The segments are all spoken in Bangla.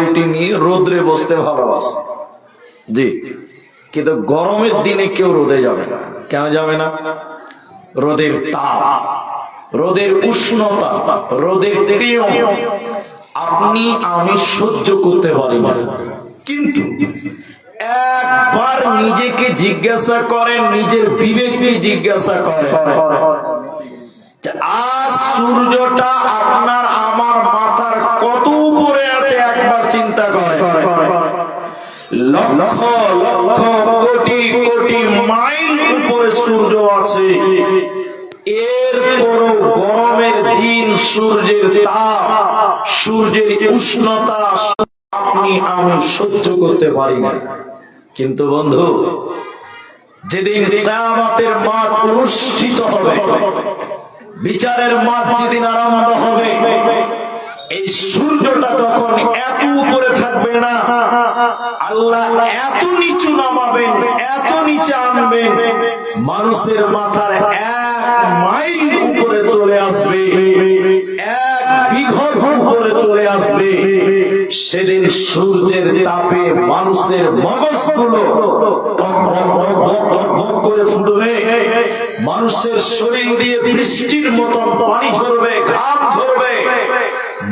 রুটি নিয়ে রোদ্রে বসতে ভালোবাসে। জি, কিন্তু গরমের দিনে কেউ রোদে যাবে না। কেন যাবে না? রোদের তাপ, রোদের উষ্ণতা, রোদের প্রিয় আপনি আমি সহ্য করতে পারি না। কিন্তু একবার নিজেকে জিজ্ঞাসা করেন, নিজের বিবেককে জিজ্ঞাসা করেন, আজ সূর্যটা আপনার আমার মাথার কত উপরে আছে একবার চিন্তা করেন। লক্ষ লক্ষ কোটি কোটি মাইল উপরে সূর্য আছে, এরপরও গরমের দিন সূর্যের তাপ, সূর্যের উষ্ণতা আপনি আমি সহ্য করতে পারি না। কিন্তু বন্ধু, যেদিন কিয়ামতের মাঠ অনুষ্ঠিত হবে, বিচারের মাঠ যেদিন আরম্ভ হবে, এই সূর্যটা তখন এত উপরে থাকবে না, আল্লাহ এত নিচু নামাবেন, এত নিচে আনবেন, মানুষের মাথার 1 মাইল উপরে চলে আসবে, 1 বিঘত উপরে চলে আসবে। সেদিন সূর্যের তাপে মানুষের মগজগুলো টক করে ফুটবে, মানুষের শরীর দিয়ে বৃষ্টির মতন পানি ঝরবে, ঘাম ঝরবে।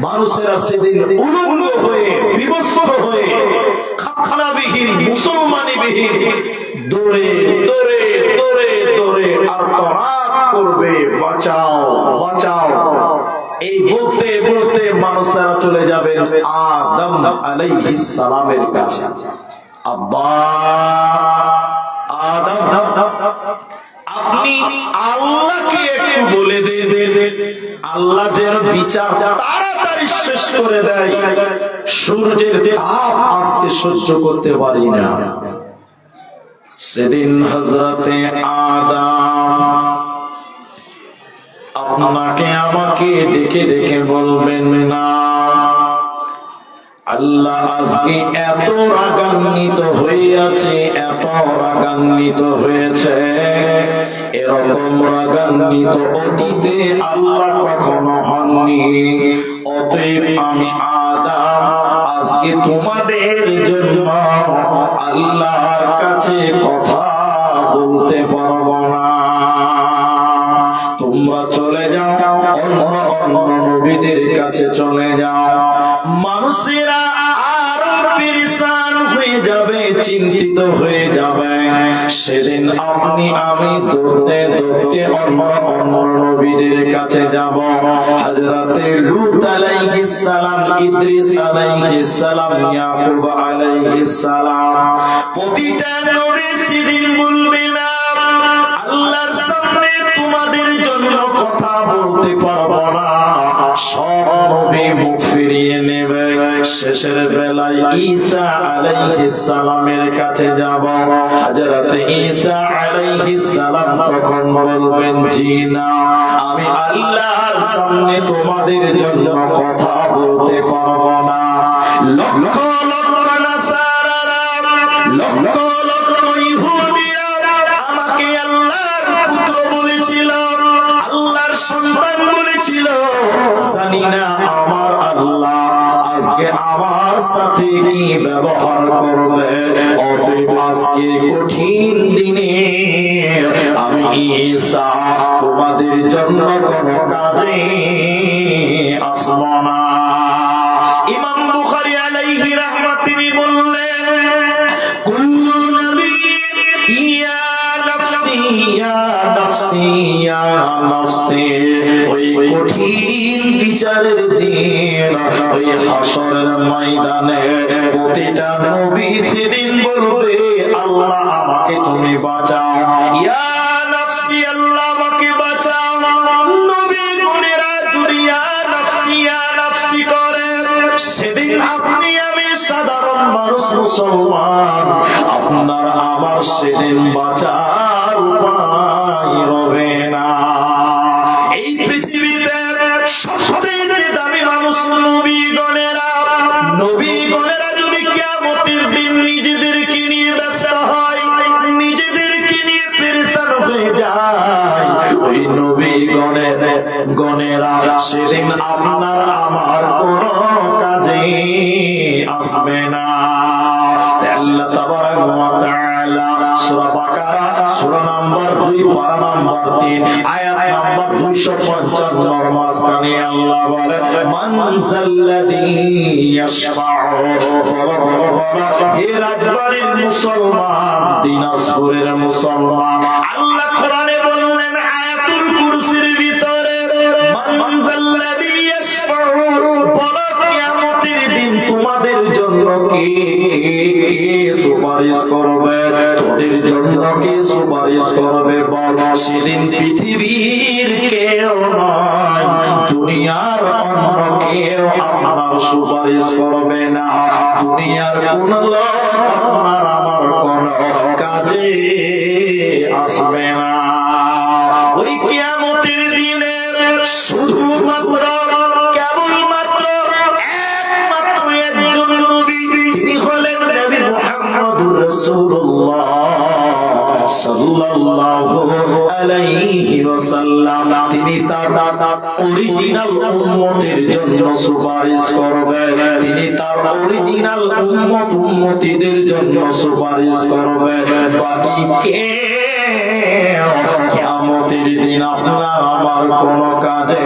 মানুষেরা সেদিন উলঙ্গ হয়ে, বিবস্ত্র হয়ে, খাতনাবিহীন, মুসলমানিবিহীন দৌড়ে দৌড়ে দৌড়ে দৌড়ে আর্তনাদ করবে, বাঁচাও বাঁচাও। এই বলতে বলতে মানুষেরা চলে যাবেন আদম আলাইহিস সালামের কাছে। আব্বা আদম, আপনি আল্লাহকে একটু বলে দেন, আল্লাহ যেন বিচার তাড়াতাড়ি শেষ করে দেয়, সূর্যের তাপ আজকে সহ্য করতে পারি না। সেদিন হযরতে আদম আপনাকে আমাকে ডেকে ডেকে বলবেন না, আল্লাহ আজকে এত রাগান্বিত হয়ে আছে, এত রাগান্বিত হয়েছে, এরকম রাগান্বিত অতীতে আল্লাহ কখনো হননি। অতএব আমি আদম আজকে তোমাদের জন্য আল্লাহর কাছে কথা বলতে পারবো না। তোমরা চলে যাও, অন্য অন্য নবীদের কাছে চলে যাও। মানুষেরা আরো পেরেশান হয়ে যাবে, চিন্তিত হয়ে যাবে। সেদিন আপনি আমি দৌড়তে দৌড়তে অন্য অন্য নবীদের কাছে যাব। হযরতে লূত আলাইহিস সালাম, ইদ্রিস আলাইহিস সালাম, ইয়াকুব আলাইহিস সালাম, প্রতিটা নবী সেদিন বলবে না আল্লাহর সামনে তোমাদের জন্য কথা বলতে পারবো না। সব নবী মুখ ফিরিয়ে নেবে। শেষের বেলায় ঈসা আলাইহিস সালামের কাছে যাব। হযরত ঈসা আলাইহিস সালাম তখন বলবেন, জি না, আমি আল্লাহর সামনে তোমাদের জন্য কথা বলতে পারবো না। লক্ষ লক্ষ নাসারারা, লক্ষ লক্ষ ইহুদিরা আমাকে আল্লাহর পুত্র বলেছিল, আল্লাহর সন্তান বলেছিল। জানি না আমার আল্লাহ আজকে আমার সাথে কি ব্যবহার করবে। অতএব আজকে কঠিন দিনে আমি ঈসা তোমাদের জন্য কোনো কাজে আসব না। ইমাম বুখারী আলাইহি রাহমাত তিনি বললেন, কুল্লু নবী ইয়া নাফসি ইয়া নাফসি ইয়া নাফসি। ওই কঠিন বিচারের দিন, ওই হাসরের ময়দানে প্রতিটা নবী সেদিন বলবে, আল্লাহ আমাকে তুমি বাঁচাও, ইয়া নাফসি, আল্লাহ আমাকে বাঁচাও। নবী গুণেরা যদি ইয়া নাফসি ইয়া নাফসি করে, সেদিন আপনি আমি সাধারণ মানুষ মুসলমান, আপনার আমার সেদিন বাঁচার উপায় হবে না। এই পৃথিবীতে সবচেয়ে দামি মানুষ নবীগণেরা। নবীগণেরা যদি কিয়ামতের দিন নিজেদেরকে নিয়ে ব্যস্ত হয়, নিজেদেরকে নিয়ে পেরেশান হয়ে যায়, ওই নবীগণেরা সেদিন আপনার আমার কোনো কাজে আসবে না। আল্লাহ তাবারাক ওয়া তাআলা সূরা বাকারা সূরা নাম্বার 2 পারা নাম্বার 3 আয়াত নাম্বার 255 মাঝখানে আল্লাহ বলে মান যাল্লাযী ইয়াশফাউ, হে রাজবাড়ির মুসলমান, দিনাজপুরের মুসলমান, আল্লাহ কোরআনে বললেন আয়াতুল কুরসির ভিতরে মান যাল্লাযী ইয়াশফাউ, বলো কিয়ামতের দিন তোমাদের জন্য কে সুপারিশ করবে, তোদের জন্য কে সুপারিশ করবে বল। সেদিন পৃথিবীর কেউ নয়, দুনিয়ার অন্য কেউ আপনার সুপারিশ করবে না। দুনিয়ার কোন লোক আপনার আমার কোন কাজে আসবে না। ওই কিয়ামতের দিনে শুধুমাত্র কেবলমাত্র একমাত্র একজন নবী, তিনি হলেন নবী মুহাম্মদুর রাসূলুল্লাহ সাল্লাল্লাহু আলাইহি ওয়াসাল্লাম। তিনি তার অরিজিনাল উম্মতের জন্য সুপারিশ করবেন, তিনি তার অরিজিনাল উম্মতিদের জন্য সুপারিশ করবেন। বাকি কে কিয়ামতের দিন আপনার আমার কোন কাজে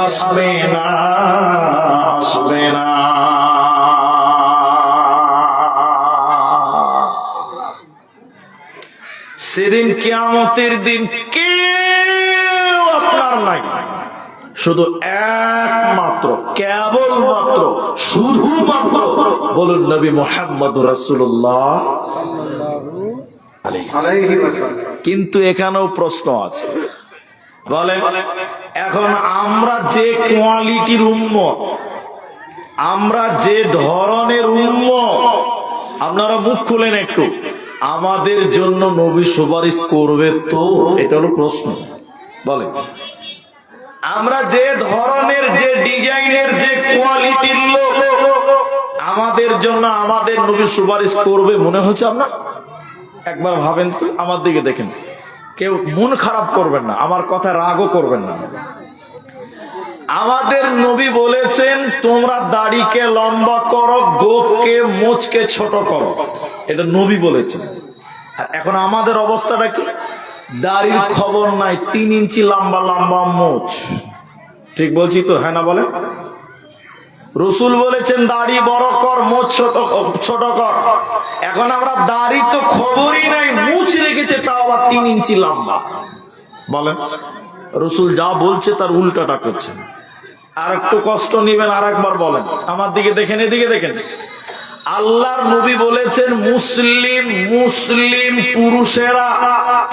আসবে না, আসবে না। সেদিন কিয়ামতের দিন কেউ আপনার নাই, শুধু একমাত্র কেবলমাত্র শুধুমাত্র বলুন নবী মুহাম্মদুর রাসূলুল্লাহ। কিন্তু এখানেও প্রশ্ন আছে, বলেন এখন আমরা যে কোয়ালিটির উম্মত, আমরা যে ধরনের উম্মত, আপনারা মুখ খুলেন একটু, আমাদের জন্য নবী সুপারিশ করবে তো? এটা হলো প্রশ্ন। বলেন আমরা যে ধরনের, যে ডিজাইনের, যে কোয়ালিটির লোক, আমাদের জন্য আমাদের নবী সুপারিশ করবে মনে হচ্ছে আপনার? একবার ভাবেন তো, আমার দিকে দেখেন, কেউ মন খারাপ করবেন না, আমার কথা রাগও করবেন না। আমাদের নবী বলেছেন তোমরা দাড়িকে লম্বা করো, গোপকে মোচকে ছোট করো, এটা নবী বলেছেন। আর এখন আমাদের অবস্থাটা কি? দাড়ির খবর নাই, 3 ইঞ্চি লম্বা লম্বা মোচ। ঠিক বলছি তো? হ্যাঁ না বলেন? রসুল বলেছেন দাড়ি বড় কর, মোচ ছোট কর। এখন আমরা দাড়ি তো খবরই নাই, মুছ রেখেছে তাও আবার 3 ইঞ্চি লম্বা। বলেন রসুল যা বলছে তার উল্টাটা করছে। আর একটু কষ্ট নিবেন, আর একবার বলেন, আমার দিকে দেখেন, এদিকে দেখেন। আল্লাহর নবী বলেছেন মুসলিম পুরুষেরা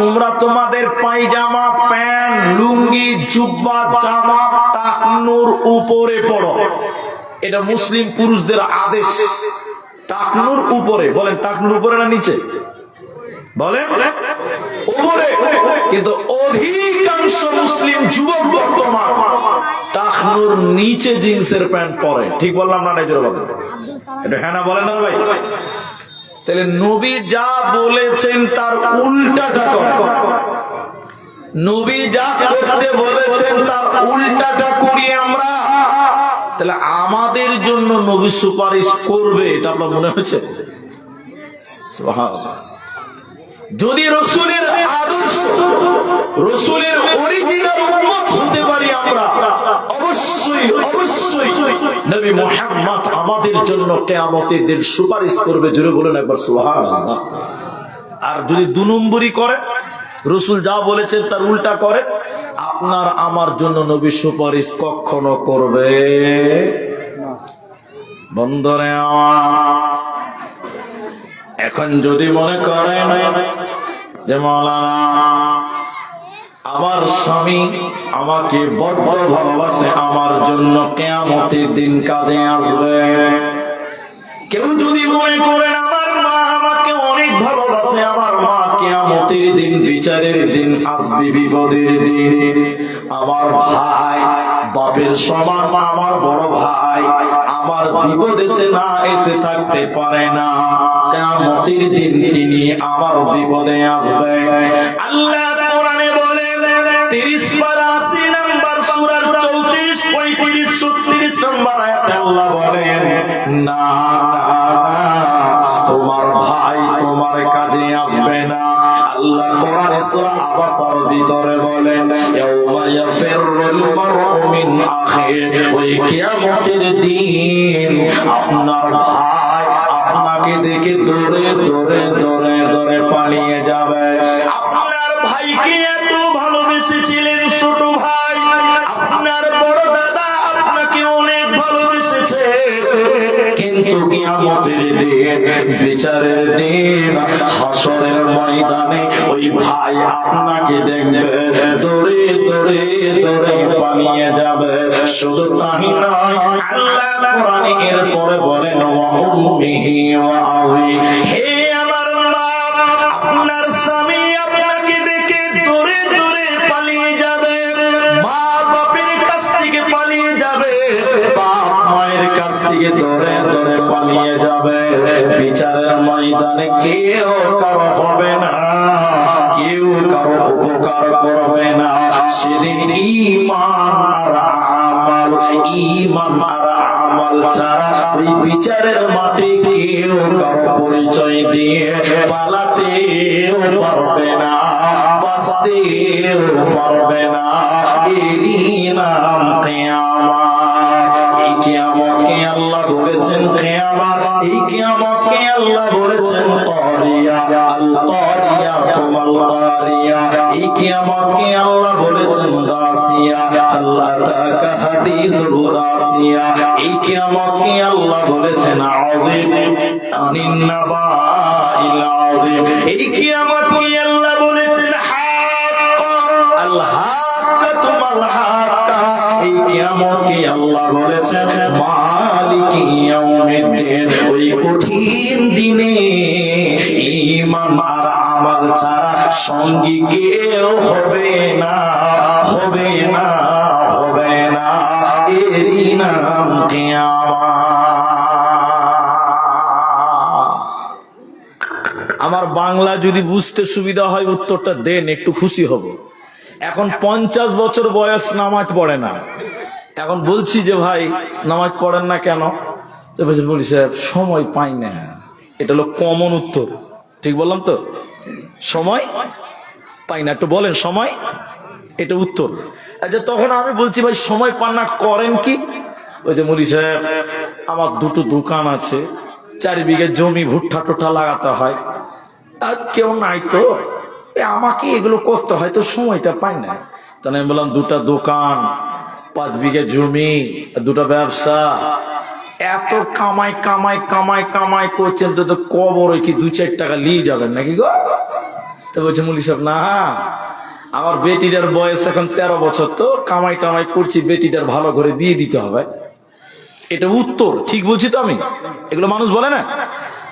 তোমরা তোমাদের পায়জামা, প্যান্ট, লুঙ্গি, জুব্বা, জামা টাকনুর উপরে পড়ো। এটা মুসলিম পুরুষদের আদেশ, টাকনুর উপরে। বলেন টাকনুর উপরে না নিচে? বলেন উপরে। কিন্তু অধিকাংশ মুসলিম যুবক বর্তমান টাকনুর নিচে জিন্সের প্যান্ট পরে। ঠিক বললাম না? নাই জোরে বলেন। এটা হ্যাঁ না বলেন না ভাই? তাহলে নবী যা বলেছেন তার উল্টাটা করেন। নবী যা করতে বলেছেন তার উল্টাটা করি আমরা, তাহলে আমাদের জন্য নবী সুপারিশ করবে এটা আপনার মনে হচ্ছে? সুবহানাল্লাহ। যদি রসুলের আদর্শ, রসুলের অরিজিনাল উম্মত হতে পারি আমরা, অবশ্যই অবশ্যই নবী মুহাম্মদ আমাদের জন্য কিয়ামতের দিন সুপারিশ করবে। জোরে বলেন একবার সুবহানাল্লাহ। আর যদি 2 নম্বরই করে, রসুল যা বলেছেন তার উল্টা করে, আপনার আমার জন্য নবী সুপারিশ কখনো করবে বন্ধুরে আমার। এখন যদি মনে করেন যে মাওলানা আমার স্বামী আমাকে বড্ড ভালোবাসে, আমার জন্য কিয়ামতের দিন কাজে আসবে। কেউ যদি মনে করেন আমার মা আমাকে অনেক ভালোবাসে, আমার মা কিয়ামতের দিন, বিচারের দিন আসবে, বিপদের দিন। আমার ভাই বাপের সমান, আমার বড় ভাই আমার বিপদে সে না এসে থাকতে পারে না, কিয়ামতের দিন তিনি আমার বিপদে আসবে। আল্লাহ কোরআনে বলেন 30 পারা 80 নম্বর সূরার 34, 35, 36 33 নম্বর আয়াতে আল্লাহ বলেন, না না না, তোমার ভাই তোমার কাজে আসবে না। আল্লাহ কোরআনে সূরা আবাসার ভিতরে বলেন, ইয়াউমা ইয়াফিরুল মারউ মিন আখিহি, ওই কিয়ামতের দিন আপনার ভাই আপনাকে দেখে দৌড়ে দৌড়ে দৌড়ে দৌড়ে পালিয়ে যাবে। আপনার ভাইকে এত ভালোবেসেছিলেন ছোট ভাই, আপনার বড় দাদা আপনাকে অনেক ভালোবেসেছে, কিন্তু কিয়ামতের দিন, বিচারের দিন, হাসরের ময়দানে ওই ভাই আপনাকে দেখবে দৌড়ে দৌড়ে দৌড়ে পালিয়ে যাবে। শুধু তাই নয়, আল্লাহ কোরআনে এরপরে বলেন, ওয়া উম্মিহি ওয়া আবি, হে আমার মা, আপনার স্বামী আপনাকে দেখে দৌড়ে দৌড়ে পালিয়ে যাবে, মা বাপের কাছ থেকে পালিয়ে যাবে, বাপ মায়ের কাছ থেকে দৌড়ে দৌড়ে পালিয়ে যাবে। বিচারের ময়দানে কেউ কারো হবে না, কেউ কারো উপকার করবে না। সেদিন ঈমান আর আমাল, ঈমান আর আমাল ছাড়া ওই বিচারের মাঠে কেউ কারো পরিচয় দিয়ে পালাতেও পারবে না, বাঁচতেও পারবে না। এরই নাম কিয়ামত। এই কিয়ামতকে আল্লাহ বলেছেন কিয়ামত, এই কিয়ামতকে আল্লাহ বলেছেন কারিয়া, আল কারিয়া তুমাল কারিয়া। এই কিয়ামতকে আল্লাহ বলেছেন গাসিয়া, আল আতাকা হাদিসুল গাসিয়া। এই কিয়ামতকে আল্লাহ বলেছেন আযীম, আনিন নাবাইল আযীম। এই কিয়ামতকে আল্লাহ বলেছেন হাক্কা, আল হাক্কা তুমাল হাক্কা। এই কিয়ামতকে আল্লাহ বলেছেন মালিকি ইয়াউমিদ্দিন। ওই কঠিন দিনে ঈমান আর আমাল ছাড়া সঙ্গী কেউ হবে না, হবে না, হবে না। এরই নাম কিয়ামত। আমার বাংলা যদি বুঝতে সুবিধা হয় উত্তরটা দেন, একটু খুশি হব। এখন 50 বছর বয়স, নামাজ পড়ে না। এখন বলছি যে ভাই নামাজ পড়েন না কেন? তো বলি সাহেব সময় পাই না। এটা হলো কমন উত্তর, ঠিক বললাম তো? সময় পাই না, একটু বলেন সময়, এটা উত্তর। আচ্ছা, তখন আমি বলছি ভাই সময় পান না, করেন কি? ওই যে মুলি সাহেব আমার দুটো দোকান আছে, 4 বিঘে জমি, ভুট্টা টুট্টা লাগাতে হয়, আর কেউ নাই তো আমাকে এগুলো করতে হয়, তো সময়টা পাই না। তাহলে আমি বললাম 2টা দোকান, 5 বিঘে জমি, 2টা ব্যবসা, এত কামাই কামাই কামাই কামাই করছেন তো কবরে কি 2-4 টাকা নিয়ে যাবেন নাকি গো? তো বলছে মুলি সাহেব না, আমার বেটিটার বয়স এখন 13 বছর, তো কামাই টামাই করছি, বেটিটার ভালো করে বিয়ে দিতে হবে। এটা উত্তর, ঠিক বলছি তো আমি? এগুলো মানুষ বলে না।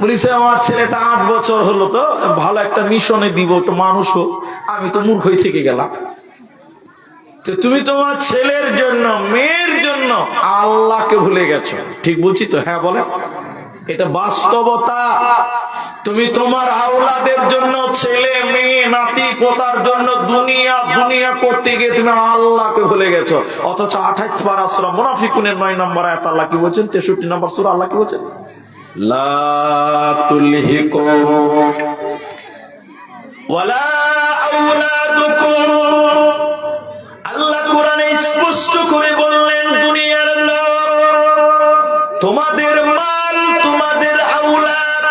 বলিস আমার ছেলেটা 8 বছর হলো, তো ভালো একটা মিশনে দিব, একটু মানুষ হোক। আমি তো মূর্খই থেকে গেলাম। তো তুমি তোমার ছেলের জন্য, মেয়ের জন্য আল্লাহকে ভুলে গেছো, ঠিক বলছি তো? হ্যাঁ বলেন, এটা বাস্তবতা। তুমি তোমার আওলাদের জন্য, ছেলে মেয়ে নাতি পোতার জন্য দুনিয়া দুনিয়া করতে গিয়ে তুমি আল্লাহকে ভুলে গেছো। অথচ 28 পারা সূরা মুনাফিকুনের 9 নম্বর আয়াত আল্লাহ কি বলছেন? 63 নম্বর সূরা আল্লাহ কি বলছেন? লা তুলহিকুম ওয়ালা আওলাদুকুম। আল্লাহ কোরআনে স্পষ্ট করে বললেন, দুনিয়ার লোক, তোমাদের মাল, তোমাদের আওলাদ,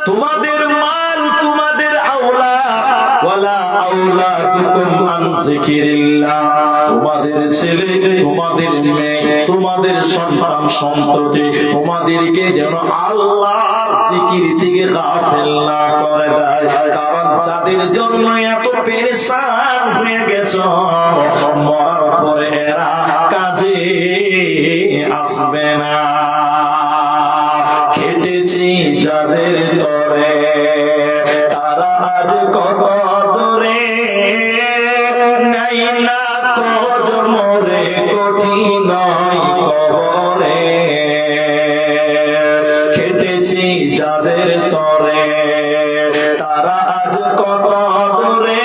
তোমাদের মাল, তোমাদের আওলাদ, ওয়ালা আওলাদুকুম আন যিকিরিল্লাহ, তোমাদের ছেলে, তোমাদের মেয়ে, তোমাদের সন্তান সন্ততি, তোমাদেরকে যেন আল্লাহর জিকির থেকে গাফিল না করে দেয়। কারণ যাদের জন্য এত পেরেশান হয়ে গেছো, মরার পরে এরা কাজে আসবে না। খেটেছি যাদের তরে, তারা আজ কত দূরে, নাই না খোঁজ মোরে, কঠিন নয় কবরে। খেটেছি যাদের তরে, তারা আজ কত দূরে,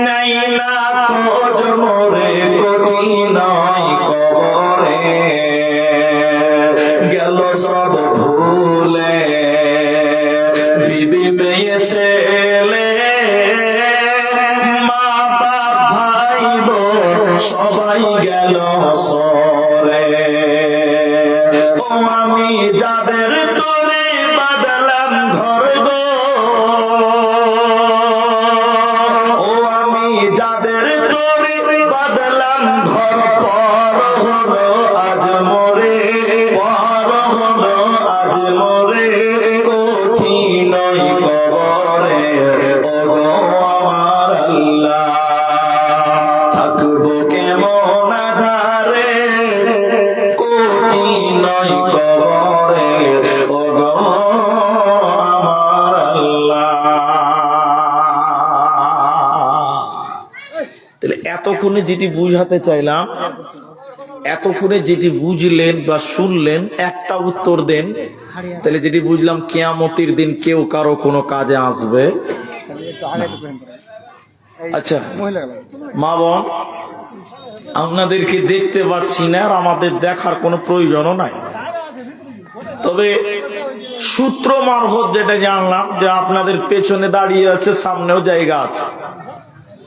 নাই না খোঁজ মোরে, কঠিন নয় কবরে। ভুলে, বিবি মেয়ে ছেলে মা বাপ ভাই বোন সবাই গেল সরে। ও আমি যাদের তোরে বাদলাম ঘর গো, ও আমি যাদের তোরে বাদলাম ঘর, পর হলো আজ মোরে, পর হলো আজ মোরে কঠিন কবরে। ও গো আমার আল্লাহ থাকবো কেমন আধারে কঠিন কবরে। ও গো আমার আল্লাহ। তাহলে এতক্ষণে যেটি বুঝাতে চাইলাম, এতক্ষণে যেটি বুঝলেন বা শুনলেন একটা উত্তর দেন। তাহলে যেটি বুঝলাম কিয়ামতের দিন কেউ কারো কোনো কাজে আসবে। আচ্ছা মা বোন, আপনাদেরকে দেখতে পাচ্ছি না আর আমাদের দেখার কোনো প্রয়োজনও নাই, তবে সূত্র মারফত যেটা জানলাম যে আপনাদের পেছনে দাঁড়িয়ে আছে, সামনেও জায়গা আছে,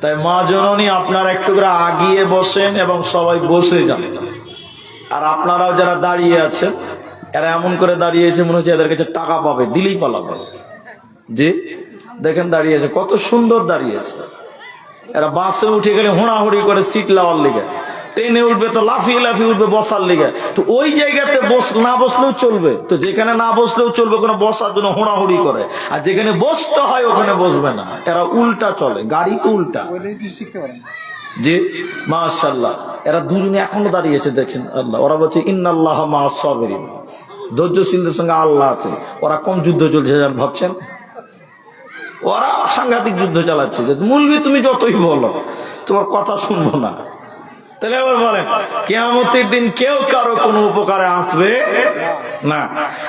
তাই মা জননী আপনারা একটু করে আগিয়ে বসেন এবং সবাই বসে যান। আর আপনারাও যারা দাঁড়িয়ে আছেন, এরা এমন করে দাঁড়িয়েছে মনে হচ্ছে এদের কাছে টাকা পাবে, দিলেই পালাবে। যে দেখেন দাঁড়িয়েছে, কত সুন্দর দাঁড়িয়েছে। এরা বাসে উঠে গেলে হোড়াহুড়ি করে সিট লাওয়ার লিগে, ট্রেনে উঠবে তো লাফিয়ে লাফিয়ে উঠবে বসার লিগে। তো ওই জায়গাতে না বসলেও চলবে, তো যেখানে না বসলেও চলবে, কোনো বসার জন্য হোড়াহুড়ি করে। আর যেখানে বসতে হয় ওখানে বসবে না, এরা উল্টা চলে, গাড়ি তো উল্টা। জি মাশাআল্লাহ, এরা দুজনে এখনো দাঁড়িয়েছে, দেখছেন আল্লাহ। ওরা বলছে ইন্নাল্লাহ মা'আস সাবিরিন, ধৈর্যশীলদের সঙ্গে আল্লাহ আছে। ওরা কোন যুদ্ধ চলছে জান ভাবছেন? ওরা সাংঘাতিক যুদ্ধ চালাচ্ছে। মুলবি তুমি যতই বলো তোমার কথা শুনবো না। তাহলে আবার বলেন কিয়ামতের দিন কেউ কারো কোনো উপকারে আসবে না।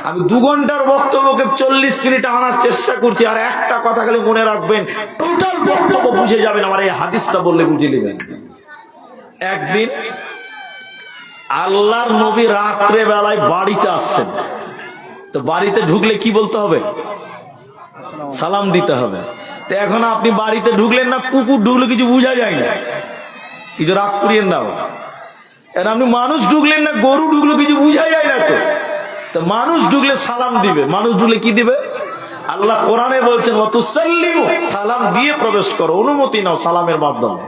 আমি 2 ঘন্টার বক্তব্যকে 40 মিনিটে আনার চেষ্টা করছি। আর একটা কথা খালি মনে রাখবেন, টোটাল বক্তব্য বুঝে যাবেন আমার এই হাদিসটা বললে বুঝে নেবেন। একদিন আল্লাহর নবী রাত্রে বেলায় বাড়িতে আসছেন, তো বাড়িতে ঢুকলে কি বলতে হবে? সালাম দিতে হবে। তো এখন আপনি বাড়িতে ঢুকলেন না, কুকুর ঢুকলে কিছু বোঝা যায় না, কিছু রাগ করিয়েন না। আর আপনি মানুষ ঢুকলেন না, গরু ঢুকলো, কিছু বোঝা যায় না। তো মানুষ ঢুকলে সালাম দিবে, মানুষ ঢুকলে কি দিবে? আল্লাহ কোরআনে বলছেন ওয়াতুসাল্লিমু, সালাম দিয়ে প্রবেশ করো, অনুমতি নাও সালামের মাধ্যমে।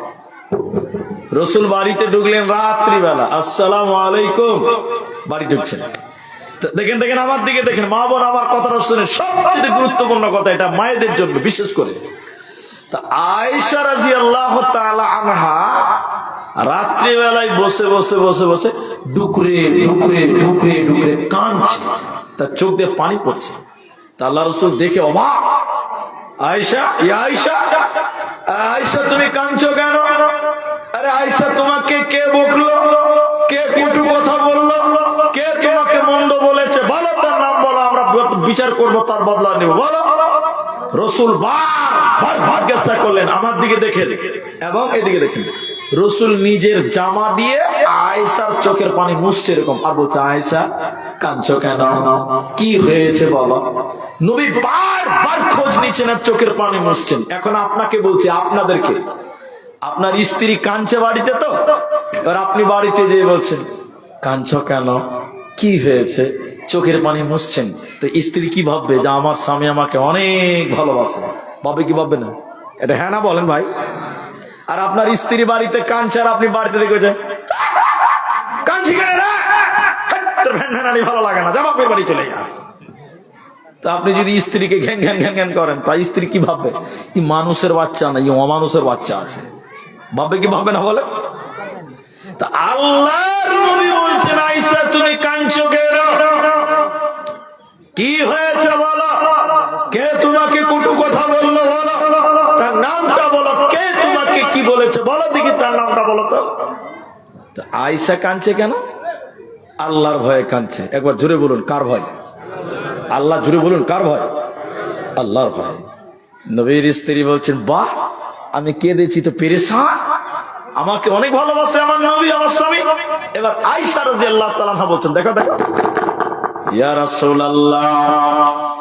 রসুল বাড়িতে ঢুকলেন রাত্রিবেলা, আসসালামু আলাইকুম, বাড়ি ঢুকছেন। দেখেন দেখেন আমার দিকে দেখেন, মা বোন আমার কথাটা শুনে, সবচেয়ে গুরুত্বপূর্ণ কথা এটা মায়েদের জন্য বিশেষ করে। তা আয়েশা রাদিয়াল্লাহু তাআলা আনহা রাত্রিবেলায় বসে বসে বসে বসে ডুকরে ডুকরে ডুকরে ডুকরে কাঁদছে, তার চোখ দিয়ে পানি পড়ছে। তা আল্লাহ রাসূল দেখে অবাক, আয়েশা, ইয়া আয়েশা, আয়েশা তুমি কাঁদছো কেন? আরে আয়েশা, তোমাকে কে বকলো, কে কটু কথা বললো, কে তোমাকে মন্দ বলেছে? বলো, তার নাম বলো, আমরা বিচার করবো, তার বদলা নেব, বলো। রসুল বারবার জিজ্ঞাসা করলেন, আমার দিকে দেখেন এবং এদিকে দেখেন। রসুল নিজের জামা দিয়ে আয়েশার চোখের পানি মুছছে এরকম, আর বলছে আয়েশা কাঁদছো কেন, কি হয়েছে বলো। নবী বারবার খোঁজ নিচ্ছেন আর চোখের পানি মুছছেন। এখন আপনাকে বলছি, আপনাদেরকে, আপনার স্ত্রী কাঁদছে বাড়িতে, তো এবার আপনি বাড়িতে যেয়ে বলছেন কাঁদছো কেন, কি হয়েছে, চোখের পানি মুছছেন। তো স্ত্রী কি ভাববে? যে আমার স্বামী আমাকে অনেক ভালোবাসে, ভাবে কি ভাববে না? এটা হ্যাঁ না বলেন ভাই? আর আপনার স্ত্রী বাড়িতে কাঁদছে আর আপনি বাড়িতে দেখে কাঁদছি কেন রে, তোর ভ্যান ভালো লাগে না, যা বাপের বাড়ি চলে যা। তা আপনি যদি স্ত্রীকে ঘ্যান ঘ্যান ঘ্যান ঘ্যান করেন, তাই স্ত্রী কি ভাববে? এই মানুষের বাচ্চা না, এই অমানুষের বাচ্চা আছে, ভাববে কি ভাববে না বলে? তা আল্লাহর নবী বলছেন আয়েশা তুমি কাঁদছো কেন, কি হয়েছে বলো, কে তোমাকে কটু কথা বললো বলো, তার নামটা বলো, কে তোমাকে কি বলেছে বলো দেখি, তার নামটা বলো তো। আয়েশা কাঁদছে কেন? আল্লাহর ভয়ে কাঁদছে। একবার জোরে বলুন, কার ভয়? আল্লাহ। জোরে বলুন, কার ভয়? আল্লাহর ভয়। নবীর স্ত্রী বলছেন বাহ, আমি কেঁদেছি তো পেরেশান, আমাকে অনেক ভালোবাসে আমার নবী, আমার স্বামী। এবার আয়েশা রাদিয়াল্লাহু তাআলা আনহা বলছেন দেখো দেখো, ইয়া রাসূলুল্লাহ